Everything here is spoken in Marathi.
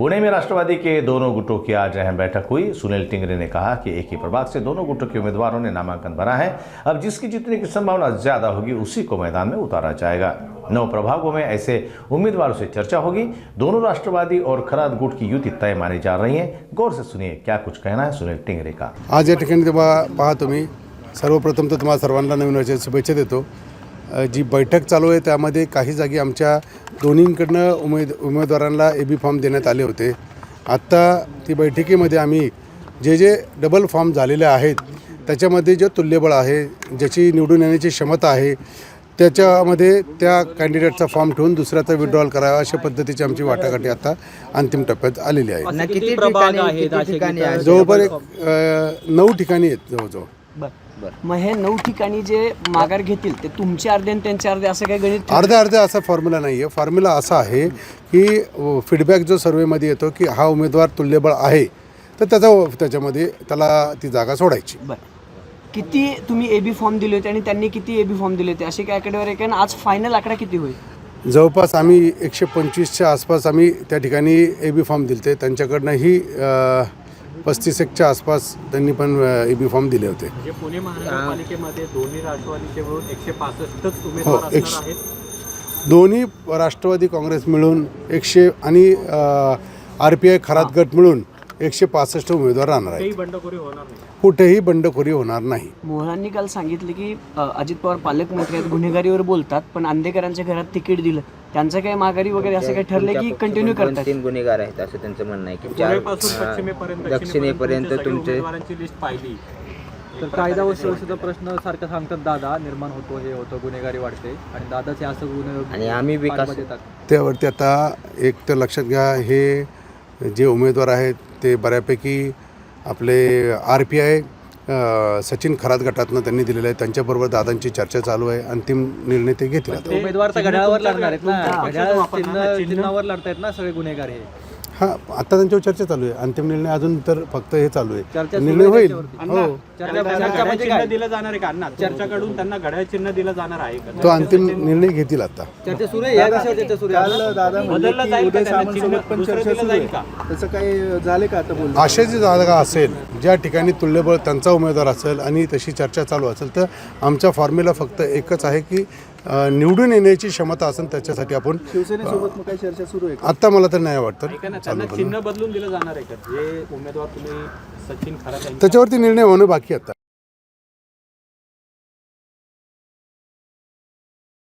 पुणे में राष्ट्रवादी के दोनों गुटों की आज अहम बैठक हुई। सुनील टिंगरे ने कहा कि एक ही प्रभाग से दोनों गुटों के उम्मीदवारों ने नामांकन भरा है। अब जिसकी जीतने की संभावना ज्यादा होगी उसी को मैदान में उतारा जाएगा। 9 प्रभागों में ऐसे उम्मीदवारों से चर्चा होगी। दोनों राष्ट्रवादी और खरात गुट की युती तय मानी जा रही है। गौर से सुनिए क्या कुछ कहना है सुनील टिंगरे का। आज या ठिकाणी पहा तुम्ही सर्वप्रथम तर तुम्हाला सर्वांना नवीन वर्षाच्या शुभेच्छा देतो। जी बैठक चालू आहे त्यामध्ये काही जागी आमच्या दोन्हीकडनं उमेदवारांना एबी फॉर्म देण्यात आले होते। आत्ता ती बैठकीमध्ये आम्ही जे डबल फॉर्म झालेले आहेत त्याच्यामध्ये जे तुल्यबळ आहे, ज्याची निवडून येण्याची क्षमता आहे, त्याच्यामध्ये त्या कॅन्डिडेटचा फॉर्म ठेवून दुसऱ्याचा विड्रॉल करावा अशा पद्धतीची आमची वाटाघाटी आता अंतिम टप्प्यात आलेली आहे। किती प्रभाग आहेत? जवळपास 9 ठिकाणी आहेत जवळजवळ। मग हे 9 ठिकाणी जे माघार घेतील ते तुमचे अर्धे आणि त्यांचे अर्धे असं काही गणित अर्धे असा फॉर्म्युला नाही आहे। फॉर्म्युला असा आहे की फीडबॅक जो सर्वेमध्ये येतो की हा उमेदवार तुल्यबळ आहे तर त्याच्यामध्ये त्याला ती जागा सोडायची। बरं, किती तुम्ही एबी फॉर्म दिले होते आणि त्यांनी किती एबी फॉर्म दिले होते असे काय आकडेवारी आहे का? आज फायनल आकडा किती होईल? जवळपास आम्ही 125च्या आसपास आम्ही त्या ठिकाणी एबी फॉर्म दिले। त्यांच्याकडनंही 35-1च्या आसपास त्यांनी पण एबी फॉर्म दिले होते। म्हणजे पुणे महानगरपालिकेमध्ये दोन्ही राष्ट्रवादीचे मिळून 165च उमेदवार असणार आहेत। दोन्ही राष्ट्रवादी काँग्रेस मिळून 100 आणि RPI खरात गट मिळून 165 उमेदवार राहणार आहेत। बंडखोरी होणार नाही, कुठेही बंडखोरी होणार नाही। मोहरांनी काल सांगितले की अजित पवार पालकमंत्री आहेत, गुन्हेगारीवर बोलतात, पण अंधेकरांच्या घरात तिकीट दिलं, त्यांचं काही माघारी वगैरे असं काही ठरलंय की कंटिन्यू करतात? 3 गुन्हेगार आहेत असं त्यांचं म्हणणं आहे की पूर्वेपासून दक्षिणेपर्यंत तुमचे उमेदवारांची लिस्ट पाहिली तर कायदा व सुरक्षेचा प्रश्न सारखा सांगतात दादा निर्माण होतो, हे होतं, गुन्हेगारी वाढते आणि दादाचे असं गुन्हे आणि आम्ही विकास त्यावरती आता एक तर लक्षात घ्या, हे जे उमेदवार आहेत ते बऱ्यापैकी आपले RPI सचिन खरात गटातनं त्यांनी दिलेलं आहे। त्यांच्याबरोबर दादांची चर्चा चालू आहे। अंतिम निर्णय ते घेतील। आता उमेदवार तर घड्याळावर लढणार आहेत ना, घड्याळ चिन्हावर लढतायत ना सगळे गुन्हेगार हे। हां, आता त्यांच्यावर चर्चा चालू आहे। अंतिम निर्णय अजून तर फक्त हे चालू आहे, निर्णय होईल। हो, चर्चा चिन्ह दिलं जाणार आहे का अण्णा? चर्चाकडून त्यांना घड्याळ चिन्ह दिलं जाणार आहे का? तो अंतिम निर्णय घेतील। आता चर्चा सुरू आहे, या विषयावर चर्चा सुरू आहे। बदललं जाईल का? त्यांना चिन्ह दुसरं दिलं जाईल का? तसं काही झाले का आता बोल? अशा जी जागा असेल ज्या ठिकाणी तुल्यबळ त्यांचा उमेदवार असेल आणि तशी चर्चा चालू असेल तर आमचा फॉर्म्युला फक्त एकच आहे की निवडून येण्याची क्षमता असेल त्याच्यासाठी आपण शिवसेनेसोबत मग काही चर्चा सुरू आहे? आता मला तर नाही वाटतं त्यांना चिन्ह बदलून दिलं जाणार आहे का? जे उमेदवार तुम्ही सचिन खरात त्याच्यावरती निर्णय होणं बाकी आता।